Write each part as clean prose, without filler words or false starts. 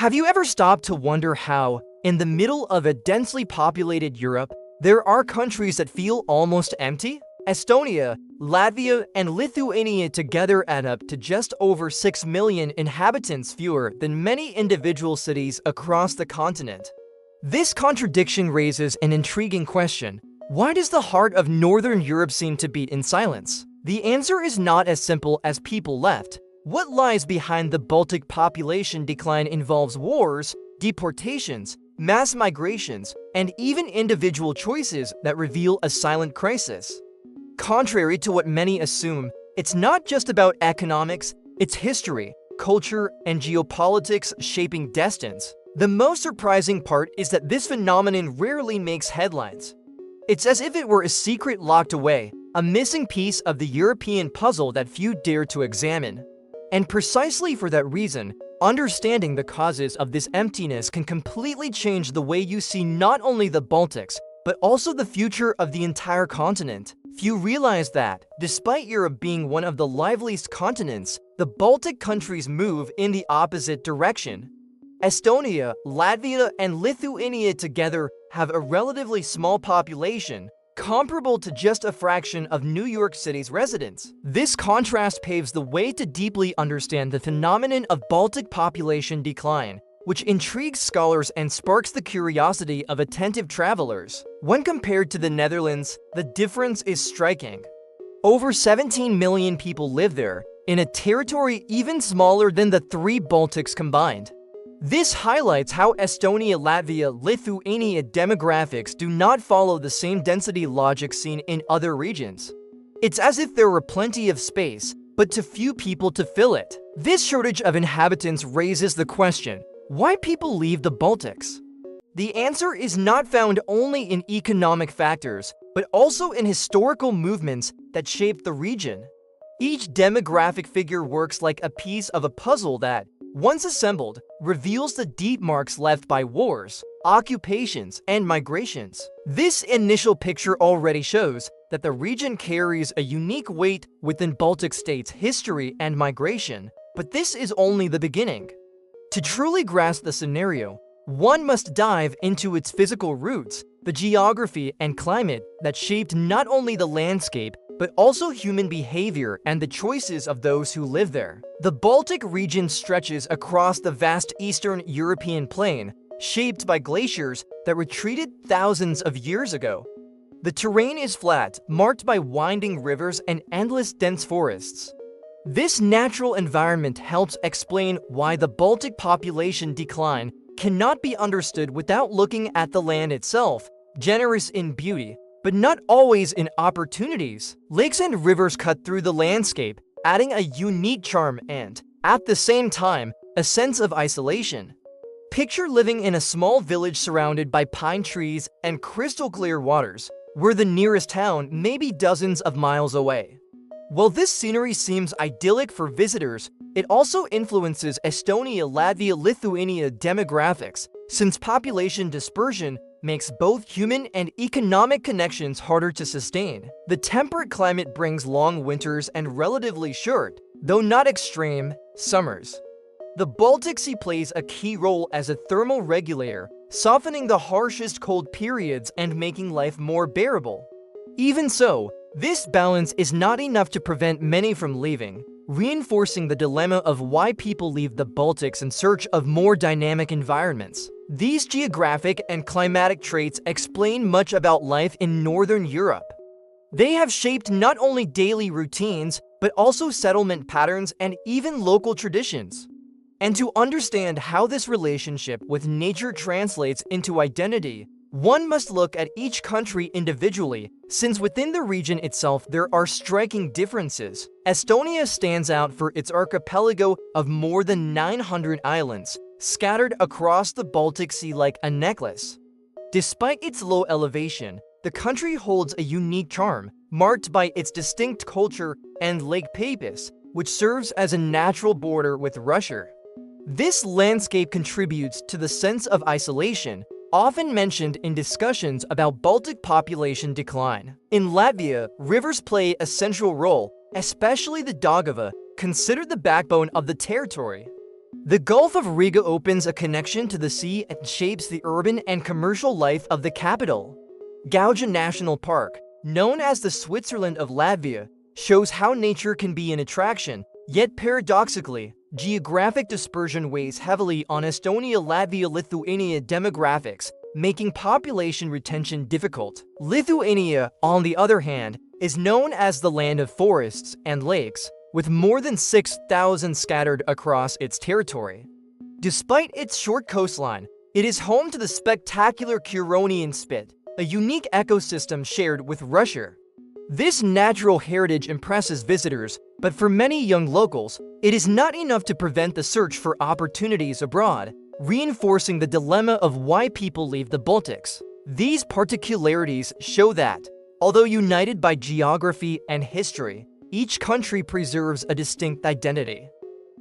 Have you ever stopped to wonder how, in the middle of a densely populated Europe, there are countries that feel almost empty? Estonia, Latvia, and Lithuania together add up to just over 6 million inhabitants, fewer than many individual cities across the continent. This contradiction raises an intriguing question. Why does the heart of Northern Europe seem to beat in silence? The answer is not as simple as people left. What lies behind the Baltic population decline involves wars, deportations, mass migrations, and even individual choices that reveal a silent crisis. Contrary to what many assume, it's not just about economics, it's history, culture, and geopolitics shaping destinies. The most surprising part is that this phenomenon rarely makes headlines. It's as if it were a secret locked away, a missing piece of the European puzzle that few dare to examine. And precisely for that reason, understanding the causes of this emptiness can completely change the way you see not only the Baltics, but also the future of the entire continent. Few realize that, despite Europe being one of the liveliest continents, the Baltic countries move in the opposite direction. Estonia, Latvia, and Lithuania together have a relatively small population, comparable to just a fraction of New York City's residents. This contrast paves the way to deeply understand the phenomenon of Baltic population decline, which intrigues scholars and sparks the curiosity of attentive travelers. When compared to the Netherlands, the difference is striking. Over 17 million people live there, in a territory even smaller than the three Baltics combined. This highlights how Estonia, Latvia, Lithuania demographics do not follow the same density logic seen in other regions. It's as if there were plenty of space, but too few people to fill it. This shortage of inhabitants raises the question, why people leave the Baltics? The answer is not found only in economic factors, but also in historical movements that shaped the region. Each demographic figure works like a piece of a puzzle that, once assembled, reveals the deep marks left by wars, occupations, and migrations. This initial picture already shows that the region carries a unique weight within Baltic states' history and migration, but this is only the beginning. To truly grasp the scenario, one must dive into its physical roots, the geography and climate that shaped not only the landscape, but also human behavior and the choices of those who live there. The Baltic region stretches across the vast Eastern European plain, shaped by glaciers that retreated thousands of years ago. The terrain is flat, marked by winding rivers and endless dense forests. This natural environment helps explain why the Baltic population decline cannot be understood without looking at the land itself, generous in beauty, but not always in opportunities. Lakes and rivers cut through the landscape, adding a unique charm and, at the same time, a sense of isolation. Picture living in a small village surrounded by pine trees and crystal-clear waters, where the nearest town may be dozens of miles away. While this scenery seems idyllic for visitors, it also influences Estonia, Latvia, Lithuania demographics, since population dispersion makes both human and economic connections harder to sustain. The temperate climate brings long winters and relatively short, though not extreme, summers. The Baltic Sea plays a key role as a thermal regulator, softening the harshest cold periods and making life more bearable. Even so, this balance is not enough to prevent many from leaving, reinforcing the dilemma of why people leave the Baltics in search of more dynamic environments. These geographic and climatic traits explain much about life in Northern Europe. They have shaped not only daily routines, but also settlement patterns and even local traditions. And to understand how this relationship with nature translates into identity, one must look at each country individually, since within the region itself there are striking differences. Estonia stands out for its archipelago of more than 900 islands, scattered across the Baltic Sea like a necklace. Despite its low elevation, the country holds a unique charm, marked by its distinct culture and Lake Peipus, which serves as a natural border with Russia. This landscape contributes to the sense of isolation, often mentioned in discussions about Baltic population decline. In Latvia, rivers play a central role, especially the Daugava, considered the backbone of the territory. The Gulf of Riga opens a connection to the sea and shapes the urban and commercial life of the capital. Gauja National Park, known as the Switzerland of Latvia, shows how nature can be an attraction, yet paradoxically, geographic dispersion weighs heavily on Estonia Latvia Lithuania demographics, making population retention difficult. Lithuania, on the other hand, is known as the land of forests and lakes, with more than 6,000 scattered across its territory. Despite its short coastline, it is home to the spectacular Curonian Spit, a unique ecosystem shared with Russia. This natural heritage impresses visitors, but for many young locals, it is not enough to prevent the search for opportunities abroad, reinforcing the dilemma of why people leave the Baltics. These particularities show that, although united by geography and history, each country preserves a distinct identity.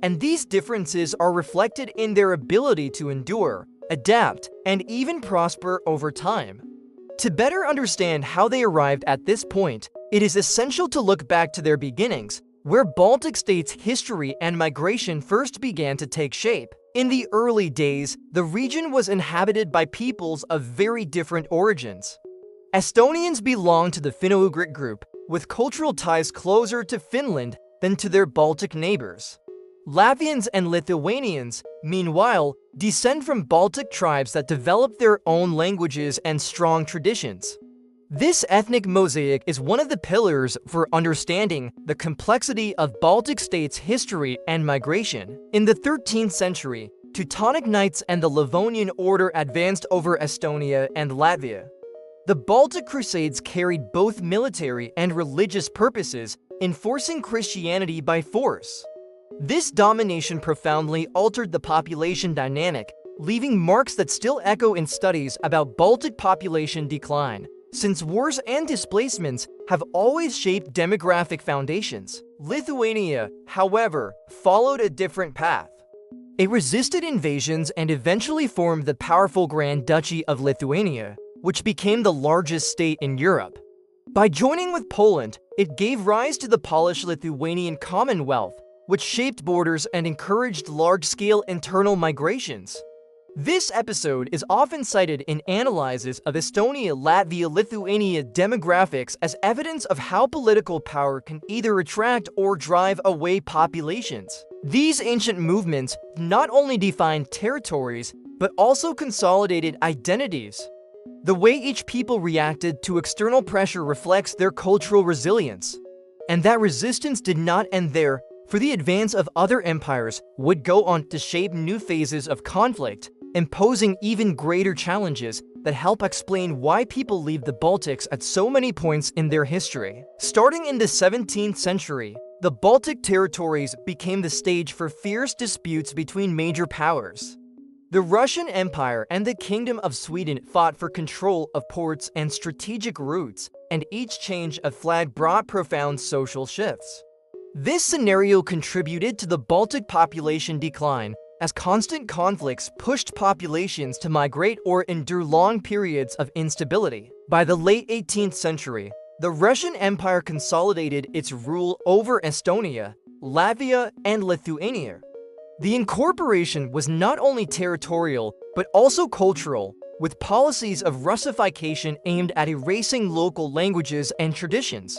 And these differences are reflected in their ability to endure, adapt, and even prosper over time. To better understand how they arrived at this point, it is essential to look back to their beginnings, where Baltic states' history and migration first began to take shape. In the early days, the region was inhabited by peoples of very different origins. Estonians belonged to the Finno-Ugric group, with cultural ties closer to Finland than to their Baltic neighbors. Latvians and Lithuanians, meanwhile, descend from Baltic tribes that developed their own languages and strong traditions. This ethnic mosaic is one of the pillars for understanding the complexity of Baltic states' history and migration. In the 13th century, Teutonic Knights and the Livonian Order advanced over Estonia and Latvia. The Baltic Crusades carried both military and religious purposes, enforcing Christianity by force. This domination profoundly altered the population dynamic, leaving marks that still echo in studies about Baltic population decline, since wars and displacements have always shaped demographic foundations. Lithuania, however, followed a different path. It resisted invasions and eventually formed the powerful Grand Duchy of Lithuania, which became the largest state in Europe. By joining with Poland, it gave rise to the Polish-Lithuanian Commonwealth, which shaped borders and encouraged large-scale internal migrations. This episode is often cited in analyses of Estonia Latvia Lithuania demographics as evidence of how political power can either attract or drive away populations. These ancient movements not only defined territories, but also consolidated identities. The way each people reacted to external pressure reflects their cultural resilience. And that resistance did not end there, for the advance of other empires would go on to shape new phases of conflict, imposing even greater challenges that help explain why people leave the Baltics at so many points in their history. Starting in the 17th century, the Baltic territories became the stage for fierce disputes between major powers. The Russian Empire and the Kingdom of Sweden fought for control of ports and strategic routes, and each change of flag brought profound social shifts. This scenario contributed to the Baltic population decline, as constant conflicts pushed populations to migrate or endure long periods of instability. By the late 18th century, the Russian Empire consolidated its rule over Estonia, Latvia, and Lithuania. The incorporation was not only territorial, but also cultural, with policies of Russification aimed at erasing local languages and traditions.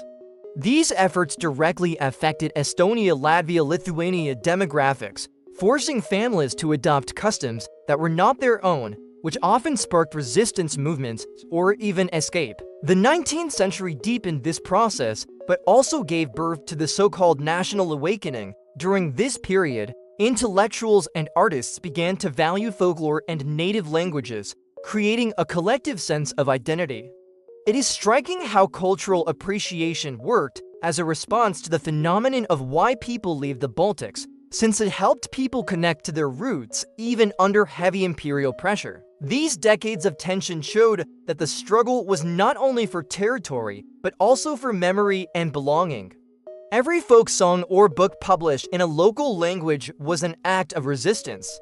These efforts directly affected Estonia Latvia Lithuania demographics, forcing families to adopt customs that were not their own, which often sparked resistance movements or even escape. The 19th century deepened this process, but also gave birth to the so-called national awakening. During this period, intellectuals and artists began to value folklore and native languages, creating a collective sense of identity. It is striking how cultural appreciation worked as a response to the phenomenon of why people leave the Baltics, since it helped people connect to their roots even under heavy imperial pressure. These decades of tension showed that the struggle was not only for territory, but also for memory and belonging. Every folk song or book published in a local language was an act of resistance.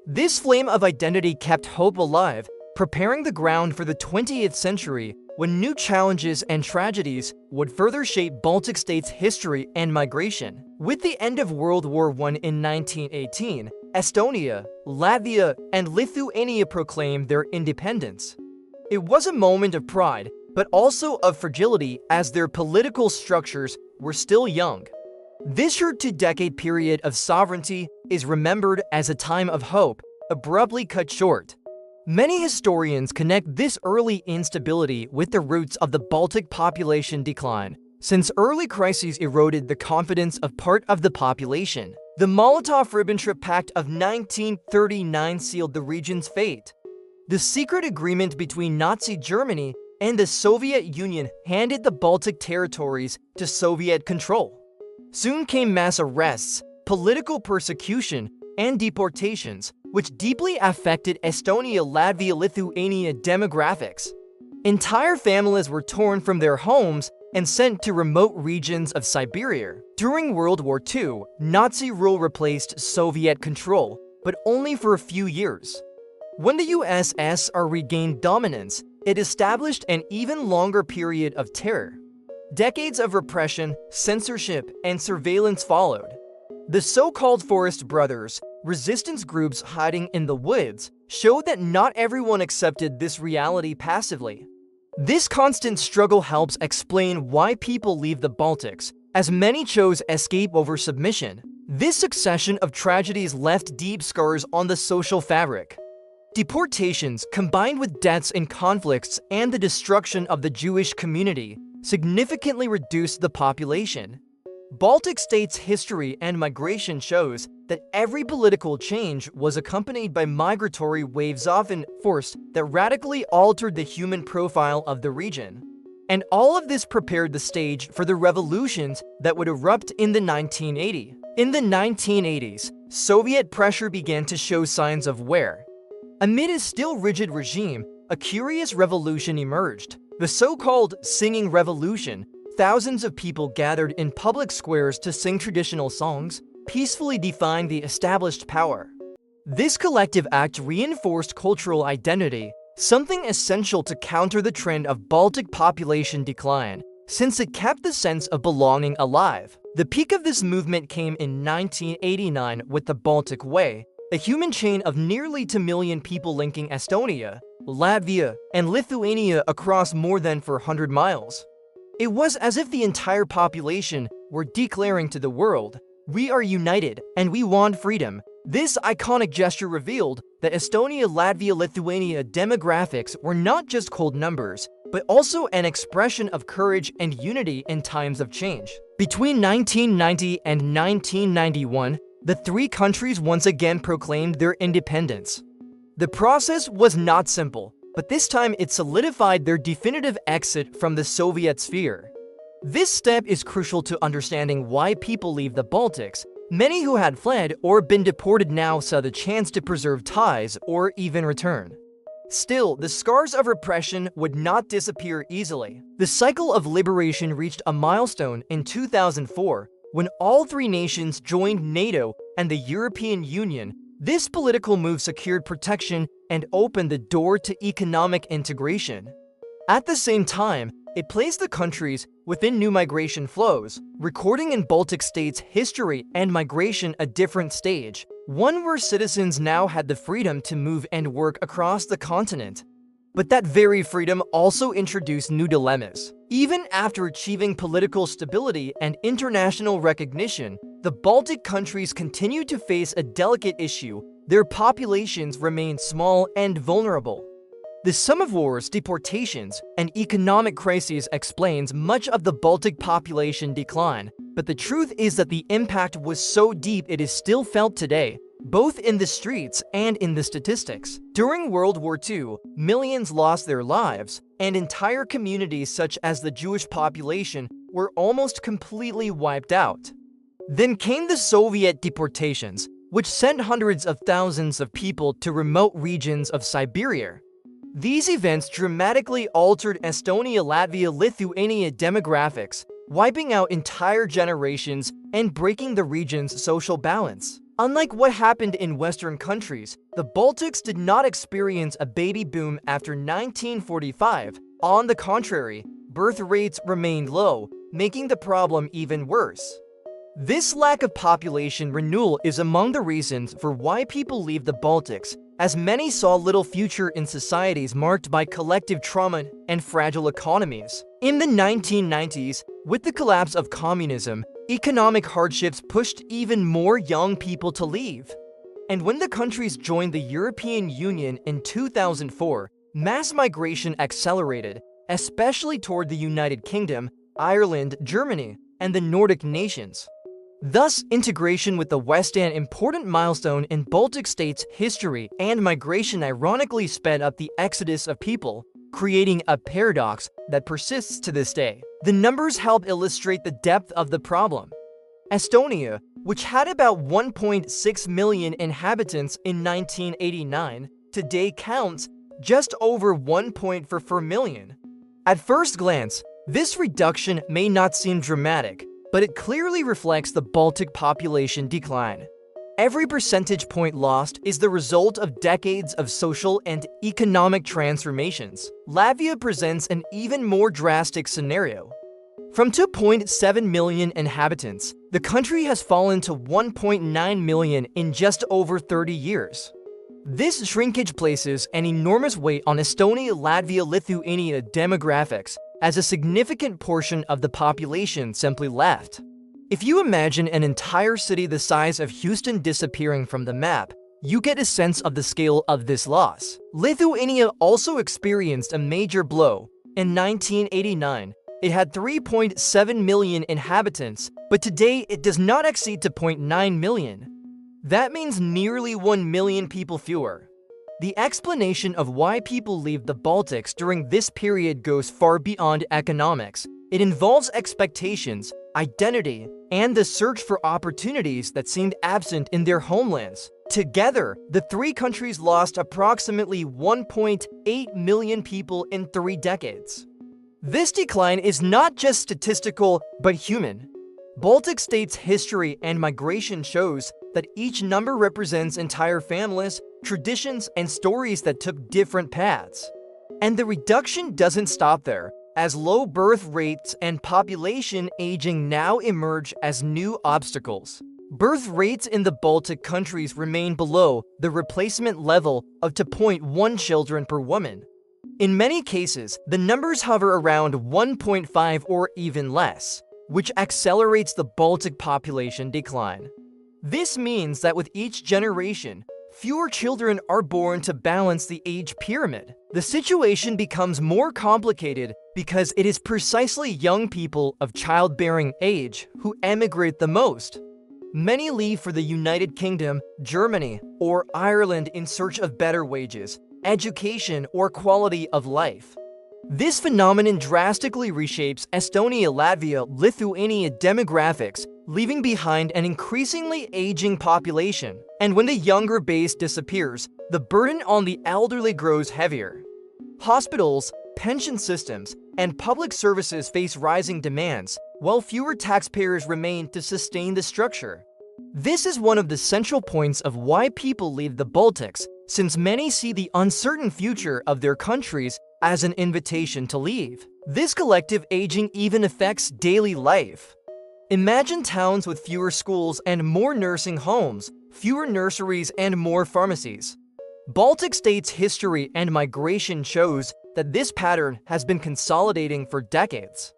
This flame of identity kept hope alive, preparing the ground for the 20th century, when new challenges and tragedies would further shape Baltic states' history and migration. With the end of World War I in 1918, Estonia, Latvia, and Lithuania proclaimed their independence. It was a moment of pride, but also of fragility as their political structures were still young. This short two-decade period of sovereignty is remembered as a time of hope, abruptly cut short. Many historians connect this early instability with the roots of the Baltic population decline, since early crises eroded the confidence of part of the population. The Molotov-Ribbentrop Pact of 1939 sealed the region's fate. The secret agreement between Nazi Germany and the Soviet Union handed the Baltic territories to Soviet control. Soon came mass arrests, political persecution, and deportations, which deeply affected Estonia Latvia Lithuania demographics. Entire families were torn from their homes and sent to remote regions of Siberia. During World War II, Nazi rule replaced Soviet control, but only for a few years. When the USSR regained dominance, it established an even longer period of terror. Decades of repression, censorship, and surveillance followed. The so-called Forest Brothers, resistance groups hiding in the woods, showed that not everyone accepted this reality passively. This constant struggle helps explain why people leave the Baltics, as many chose escape over submission. This succession of tragedies left deep scars on the social fabric. Deportations, combined with deaths in conflicts and the destruction of the Jewish community, significantly reduced the population. Baltic states' history and migration shows that every political change was accompanied by migratory waves, often forced, that radically altered the human profile of the region. And all of this prepared the stage for the revolutions that would erupt in the 1980s. In the 1980s, Soviet pressure began to show signs of wear. Amid a still rigid regime, a curious revolution emerged. The so-called Singing Revolution. Thousands of people gathered in public squares to sing traditional songs, peacefully defying the established power. This collective act reinforced cultural identity, something essential to counter the trend of Baltic population decline, since it kept the sense of belonging alive. The peak of this movement came in 1989 with the Baltic Way, a human chain of nearly 2 million people linking Estonia, Latvia, and Lithuania across more than 400 miles. It was as if the entire population were declaring to the world, "We are united, and we want freedom." This iconic gesture revealed that Estonia Latvia Lithuania demographics were not just cold numbers, but also an expression of courage and unity in times of change. Between 1990 and 1991, the three countries once again proclaimed their independence. The process was not simple, but this time it solidified their definitive exit from the Soviet sphere. This step is crucial to understanding why people leave the Baltics. Many who had fled or been deported now saw the chance to preserve ties or even return. Still, the scars of repression would not disappear easily. The cycle of liberation reached a milestone in 2004 when all three nations joined NATO and the European Union. This political move secured protection and opened the door to economic integration. At the same time, it placed the countries within new migration flows, recording in Baltic states' history and migration a different stage, one where citizens now had the freedom to move and work across the continent. But that very freedom also introduced new dilemmas. Even after achieving political stability and international recognition, the Baltic countries continue to face a delicate issue. Their populations remain small and vulnerable. The sum of wars, deportations, and economic crises explains much of the Baltic population decline, but the truth is that the impact was so deep it is still felt today, both in the streets and in the statistics. During World War II, millions lost their lives, and entire communities such as the Jewish population were almost completely wiped out. Then came the Soviet deportations, which sent hundreds of thousands of people to remote regions of Siberia. These events dramatically altered Estonia Latvia Lithuania demographics, wiping out entire generations and breaking the region's social balance. Unlike what happened in Western countries, the Baltics did not experience a baby boom after 1945. On the contrary, birth rates remained low, making the problem even worse. This lack of population renewal is among the reasons for why people leave the Baltics, as many saw little future in societies marked by collective trauma and fragile economies. In the 1990s, with the collapse of communism, economic hardships pushed even more young people to leave. And when the countries joined the European Union in 2004, mass migration accelerated, especially toward the United Kingdom, Ireland, Germany, and the Nordic nations. Thus, integration with the West, an important milestone in Baltic states' history, and migration ironically sped up the exodus of people, creating a paradox that persists to this day. The numbers help illustrate the depth of the problem. Estonia, which had about 1.6 million inhabitants in 1989, today counts just over 1.44 million. At first glance, this reduction may not seem dramatic, but it clearly reflects the Baltic population decline. Every percentage point lost is the result of decades of social and economic transformations. Latvia presents an even more drastic scenario. From 2.7 million inhabitants, the country has fallen to 1.9 million in just over 30 years. This shrinkage places an enormous weight on Estonia Latvia Lithuania demographics, as a significant portion of the population simply left. If you imagine an entire city the size of Houston disappearing from the map, you get a sense of the scale of this loss. Lithuania also experienced a major blow. In 1989, it had 3.7 million inhabitants, but today it does not exceed 2.9 million. That means nearly 1 million people fewer. The explanation of why people leave the Baltics during this period goes far beyond economics. It involves expectations, identity, and the search for opportunities that seemed absent in their homelands. Together, the three countries lost approximately 1.8 million people in 3 decades. This decline is not just statistical, but human. Baltic states' history and migration shows that each number represents entire families, traditions, and stories that took different paths. And the reduction doesn't stop there, as low birth rates and population aging now emerge as new obstacles. Birth rates in the Baltic countries remain below the replacement level of 2.1 children per woman. In many cases, the numbers hover around 1.5 or even less, which accelerates the Baltic population decline. This means that with each generation, fewer children are born to balance the age pyramid. The situation becomes more complicated because it is precisely young people of childbearing age who emigrate the most. Many leave for the United Kingdom, Germany, or Ireland in search of better wages, education, or quality of life. This phenomenon drastically reshapes Estonia Latvia Lithuania demographics, leaving behind an increasingly aging population. And when the younger base disappears, the burden on the elderly grows heavier. Hospitals, pension systems, and public services face rising demands, while fewer taxpayers remain to sustain the structure. This is one of the central points of why people leave the Baltics, since many see the uncertain future of their countries as an invitation to leave. This collective aging even affects daily life. Imagine towns with fewer schools and more nursing homes, fewer nurseries and more pharmacies. Baltic states' history and migration shows that this pattern has been consolidating for decades.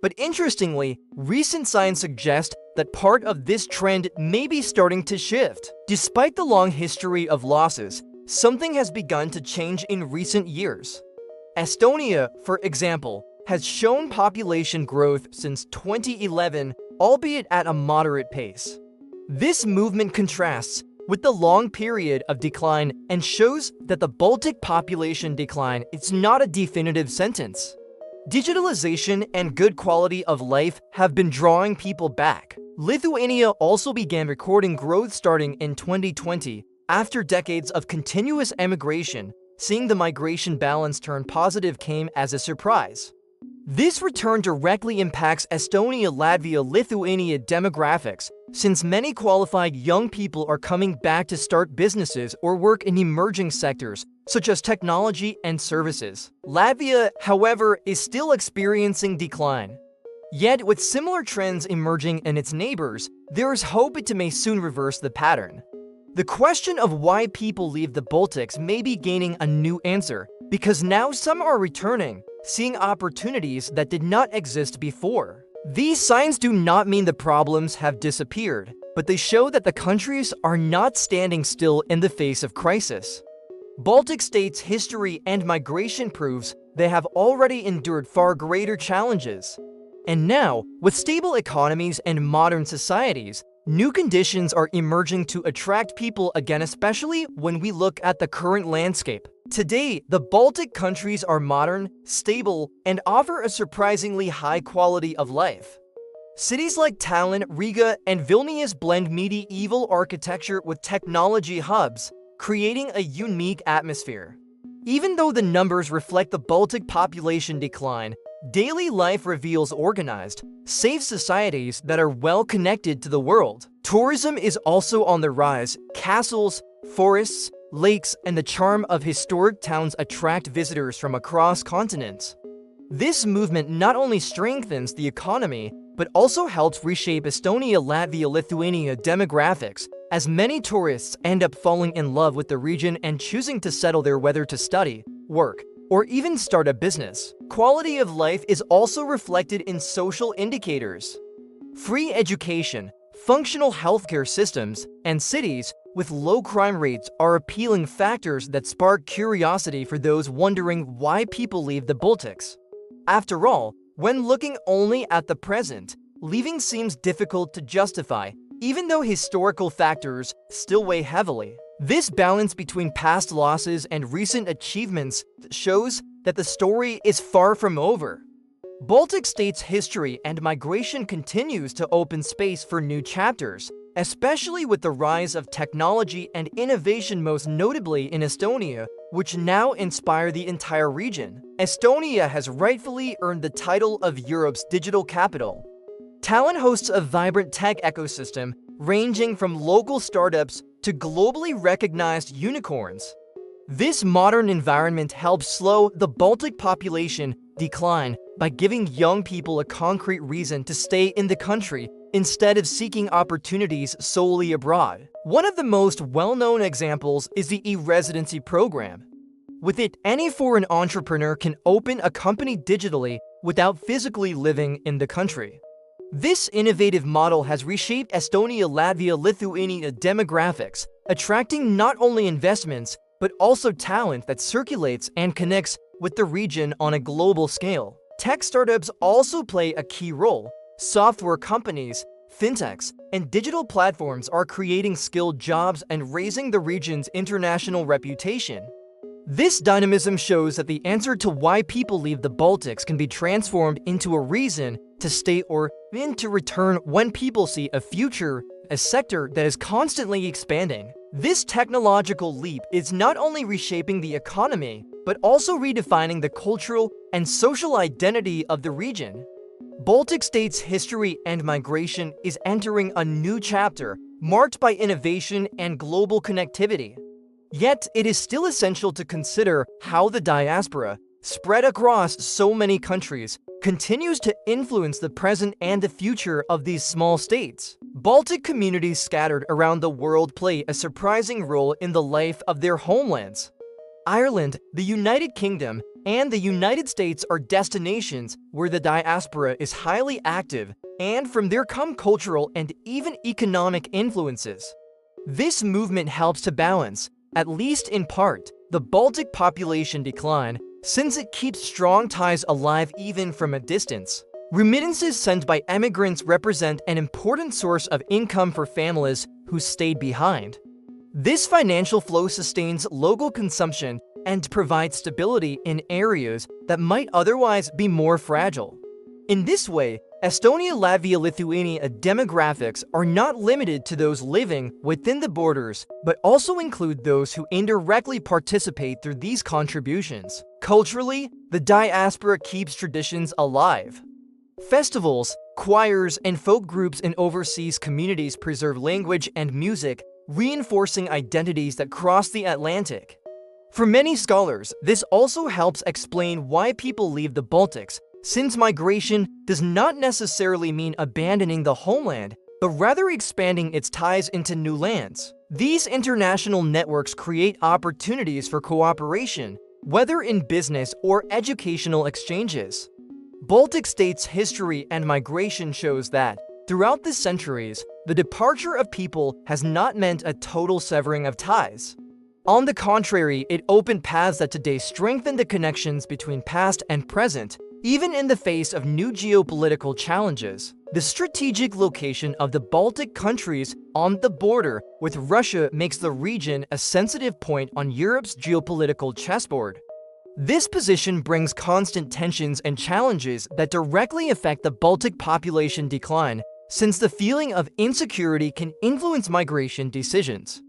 But interestingly, recent signs suggest that part of this trend may be starting to shift. Despite the long history of losses, something has begun to change in recent years. Estonia, for example, has shown population growth since 2011, albeit at a moderate pace. This movement contrasts with the long period of decline and shows that the Baltic population decline is not a definitive sentence. Digitalization and good quality of life have been drawing people back. Lithuania also began recording growth starting in 2020, after decades of continuous emigration. Seeing the migration balance turn positive came as a surprise. This return directly impacts Estonia Latvia Lithuania demographics, since many qualified young people are coming back to start businesses or work in emerging sectors, such as technology and services. Latvia, however, is still experiencing decline. Yet, with similar trends emerging in its neighbors, there is hope it may soon reverse the pattern. The question of why people leave the Baltics may be gaining a new answer, because now some are returning, seeing opportunities that did not exist before. These signs do not mean the problems have disappeared, but they show that the countries are not standing still in the face of crisis. Baltic states' history and migration proves they have already endured far greater challenges. And now, with stable economies and modern societies, new conditions are emerging to attract people again, especially when we look at the current landscape. Today, the Baltic countries are modern, stable, and offer a surprisingly high quality of life. Cities like Tallinn, Riga, and Vilnius blend medieval architecture with technology hubs, creating a unique atmosphere. Even though the numbers reflect the Baltic population decline, daily life reveals organized, safe societies that are well connected to the world. Tourism is also on the rise. Castles, forests, lakes, and the charm of historic towns attract visitors from across continents. This movement not only strengthens the economy, but also helps reshape Estonia Latvia Lithuania demographics, as many tourists end up falling in love with the region and choosing to settle there whether to study, work, or even start a business. Quality of life is also reflected in social indicators. Free education, functional healthcare systems, and cities with low crime rates are appealing factors that spark curiosity for those wondering why people leave the Baltics. After all, when looking only at the present, leaving seems difficult to justify, even though historical factors still weigh heavily. This balance between past losses and recent achievements shows that the story is far from over. Baltic states' history and migration continues to open space for new chapters, especially with the rise of technology and innovation, most notably in Estonia, which now inspire the entire region. Estonia has rightfully earned the title of Europe's digital capital. Tallinn hosts a vibrant tech ecosystem, ranging from local startups to globally recognized unicorns. This modern environment helps slow the Baltic population decline by giving young people a concrete reason to stay in the country instead of seeking opportunities solely abroad. One of the most well-known examples is the e-residency program. With it, any foreign entrepreneur can open a company digitally without physically living in the country. This innovative model has reshaped Estonia Latvia Lithuania demographics, attracting not only investments, but also talent that circulates and connects with the region on a global scale. Tech startups also play a key role. Software companies, fintechs, and digital platforms are creating skilled jobs and raising the region's international reputation. This dynamism shows that the answer to why people leave the Baltics can be transformed into a reason to stay or even to return when people see a future, a sector that is constantly expanding. This technological leap is not only reshaping the economy, but also redefining the cultural and social identity of the region. Baltic states' history and migration is entering a new chapter, marked by innovation and global connectivity. Yet, it is still essential to consider how the diaspora, spread across so many countries, continues to influence the present and the future of these small states. Baltic communities scattered around the world play a surprising role in the life of their homelands. Ireland, the United Kingdom, and the United States are destinations where the diaspora is highly active, and from there come cultural and even economic influences. This movement helps to balance, at least in part, the Baltic population decline, since it keeps strong ties alive even from a distance. Remittances sent by emigrants represent an important source of income for families who stayed behind. This financial flow sustains local consumption and provides stability in areas that might otherwise be more fragile. In this way, Estonia Latvia Lithuania demographics are not limited to those living within the borders, but also include those who indirectly participate through these contributions. Culturally, the diaspora keeps traditions alive. Festivals, choirs, and folk groups in overseas communities preserve language and music, reinforcing identities that cross the Atlantic. For many scholars, this also helps explain why people leave the Baltics, since migration does not necessarily mean abandoning the homeland, but rather expanding its ties into new lands. These international networks create opportunities for cooperation, whether in business or educational exchanges. Baltic states' history and migration shows that, throughout the centuries, the departure of people has not meant a total severing of ties. On the contrary, it opened paths that today strengthen the connections between past and present, even in the face of new geopolitical challenges. The strategic location of the Baltic countries on the border with Russia makes the region a sensitive point on Europe's geopolitical chessboard. This position brings constant tensions and challenges that directly affect the Baltic population decline, since the feeling of insecurity can influence migration decisions.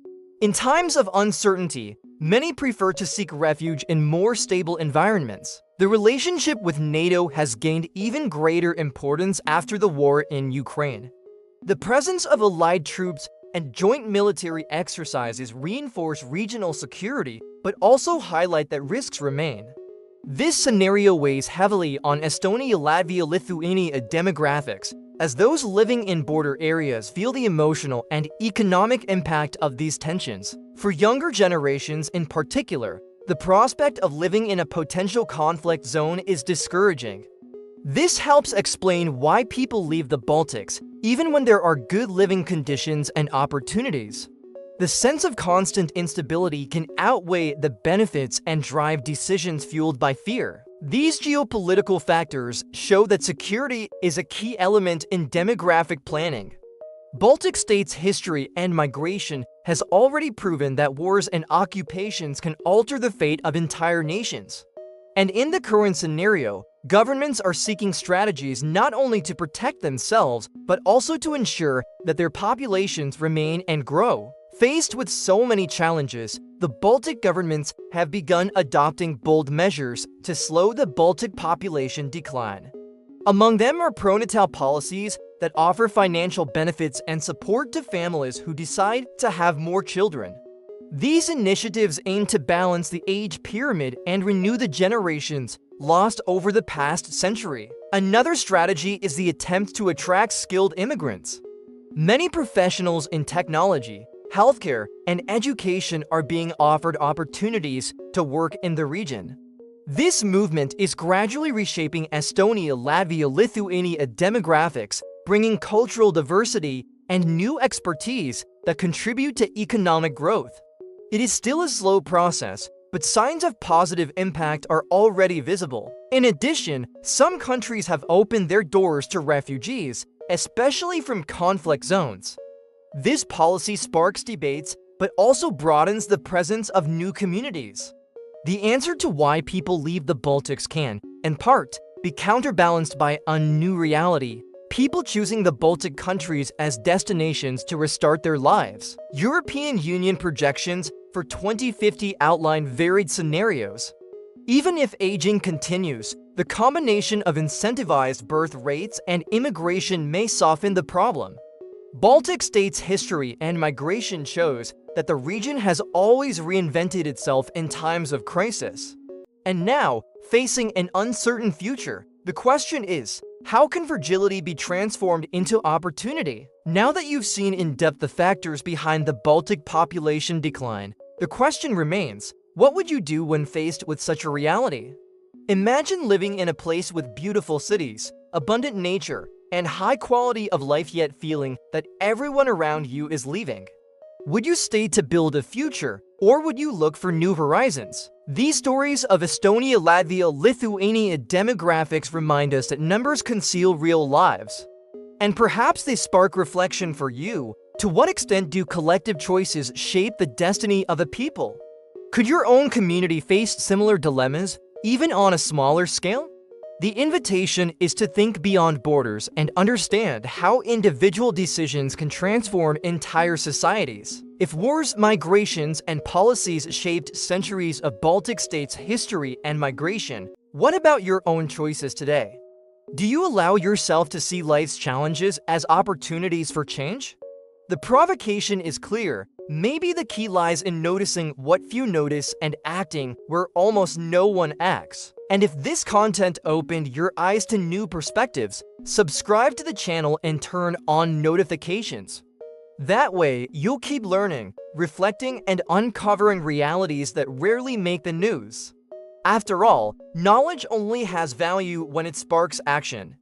In times of uncertainty, many prefer to seek refuge in more stable environments. The relationship with NATO has gained even greater importance after the war in Ukraine. The presence of allied troops and joint military exercises reinforce regional security, but also highlight that risks remain. This scenario weighs heavily on Estonia Latvia Lithuania demographics, as those living in border areas feel the emotional and economic impact of these tensions. For younger generations in particular, the prospect of living in a potential conflict zone is discouraging. This helps explain why people leave the Baltics, even when there are good living conditions and opportunities. The sense of constant instability can outweigh the benefits and drive decisions fueled by fear. These geopolitical factors show that security is a key element in demographic planning. Baltic states' history and migration has already proven that wars and occupations can alter the fate of entire nations. And in the current scenario, governments are seeking strategies not only to protect themselves, but also to ensure that their populations remain and grow. Faced with so many challenges, the Baltic governments have begun adopting bold measures to slow the Baltic population decline. Among them are pro-natal policies that offer financial benefits and support to families who decide to have more children. These initiatives aim to balance the age pyramid and renew the generations lost over the past century. Another strategy is the attempt to attract skilled immigrants. Many professionals in technology, healthcare, and education are being offered opportunities to work in the region. This movement is gradually reshaping Estonia Latvia Lithuania demographics, bringing cultural diversity and new expertise that contribute to economic growth. It is still a slow process, but signs of positive impact are already visible. In addition, some countries have opened their doors to refugees, especially from conflict zones. This policy sparks debates, but also broadens the presence of new communities. The answer to why people leave the Baltics can, in part, be counterbalanced by a new reality: people choosing the Baltic countries as destinations to restart their lives. European Union projections for 2050 outline varied scenarios. Even if aging continues, the combination of incentivized birth rates and immigration may soften the problem. Baltic states' history and migration shows that the region has always reinvented itself in times of crisis. And now, facing an uncertain future, the question is, how can fragility be transformed into opportunity? Now that you've seen in depth the factors behind the Baltic population decline, the question remains, what would you do when faced with such a reality? Imagine living in a place with beautiful cities, abundant nature, and high quality of life, yet feeling that everyone around you is leaving. Would you stay to build a future, or would you look for new horizons? These stories of Estonia Latvia Lithuania demographics remind us that numbers conceal real lives. And perhaps they spark reflection for you. To what extent do collective choices shape the destiny of a people? Could your own community face similar dilemmas, even on a smaller scale? The invitation is to think beyond borders and understand how individual decisions can transform entire societies. If wars, migrations, and policies shaped centuries of Baltic states' history and migration, what about your own choices today? Do you allow yourself to see life's challenges as opportunities for change? The provocation is clear. Maybe the key lies in noticing what few notice and acting where almost no one acts. And if this content opened your eyes to new perspectives, subscribe to the channel and turn on notifications. That way, you'll keep learning, reflecting, and uncovering realities that rarely make the news. After all, knowledge only has value when it sparks action.